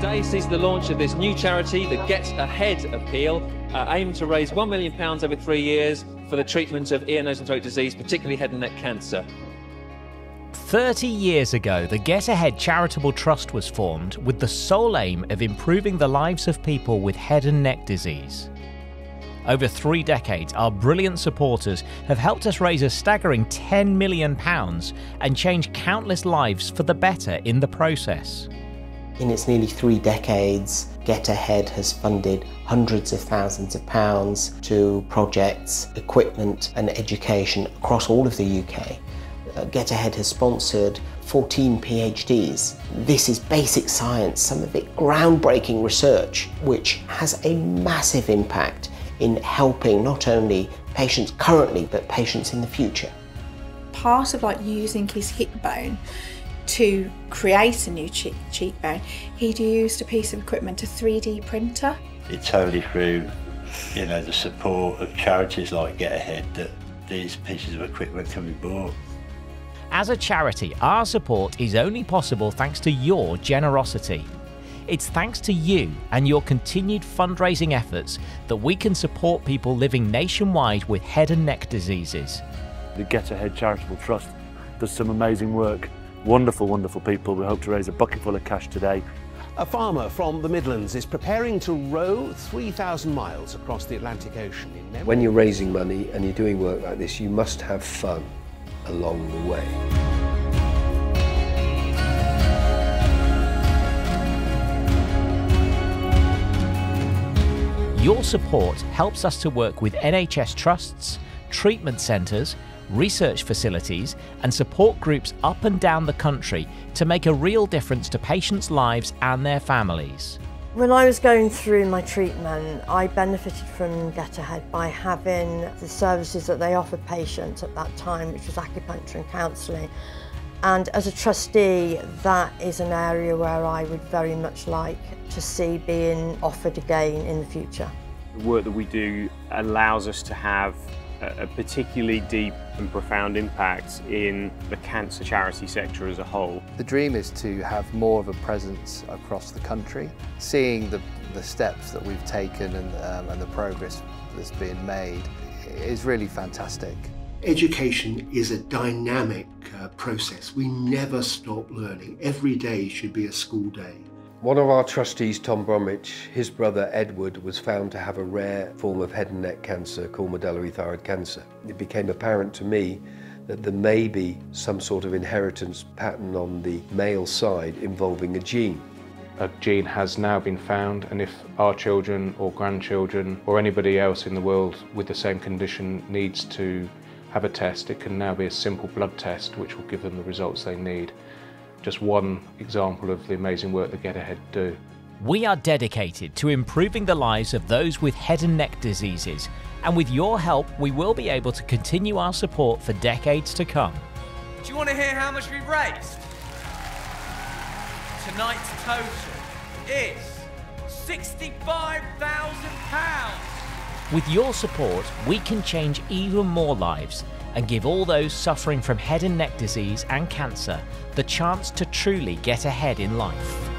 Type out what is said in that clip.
Today sees the launch of this new charity, the Get Ahead appeal, aimed to raise £1 million over 3 years for the treatment of ear, nose and throat disease, particularly head and neck cancer. 30 years ago, the Get Ahead Charitable Trust was formed with the sole aim of improving the lives of people with head and neck disease. Over 3 decades, our brilliant supporters have helped us raise a staggering £10 million and change countless lives for the better in the process. In its nearly 3 decades, Get Ahead has funded hundreds of thousands of pounds to projects, equipment and education across all of the UK. Get Ahead has sponsored 14 PhDs. This is basic science, some of it groundbreaking research, which has a massive impact in helping not only patients currently, but patients in the future. Part of using his hip bone to create a new cheekbone, he'd used a piece of equipment, a 3D printer. It's only through, the support of charities like Get Ahead that these pieces of equipment can be bought. As a charity, our support is only possible thanks to your generosity. It's thanks to you and your continued fundraising efforts that we can support people living nationwide with head and neck diseases. The Get Ahead Charitable Trust does some amazing work. Wonderful, wonderful people. We hope to raise a bucket full of cash today. A farmer from the Midlands is preparing to row 3,000 miles across the Atlantic Ocean. When you're raising money and you're doing work like this, you must have fun along the way. Your support helps us to work with NHS trusts, treatment centres, research facilities and support groups up and down the country to make a real difference to patients' lives and their families. When I was going through my treatment, I benefited from Get Ahead by having the services that they offered patients at that time, which was acupuncture and counselling. And as a trustee, that is an area where I would very much like to see being offered again in the future. The work that we do allows us to have a particularly deep and profound impact in the cancer charity sector as a whole. The dream is to have more of a presence across the country. Seeing the steps that we've taken and the progress that's being made is really fantastic. Education is a dynamic process. We never stop learning. Every day should be a school day. One of our trustees, Tom Bromwich, his brother Edward was found to have a rare form of head and neck cancer called medullary thyroid cancer. It became apparent to me that there may be some sort of inheritance pattern on the male side involving a gene. A gene has now been found, and if our children or grandchildren or anybody else in the world with the same condition needs to have a test, it can now be a simple blood test which will give them the results they need. Just one example of the amazing work that Get Ahead do. We are dedicated to improving the lives of those with head and neck diseases, and with your help we will be able to continue our support for decades to come. Do you want to hear how much we've raised? Tonight's total is £65,000. With your support, we can change even more lives and give all those suffering from head and neck disease and cancer the chance to truly get ahead in life.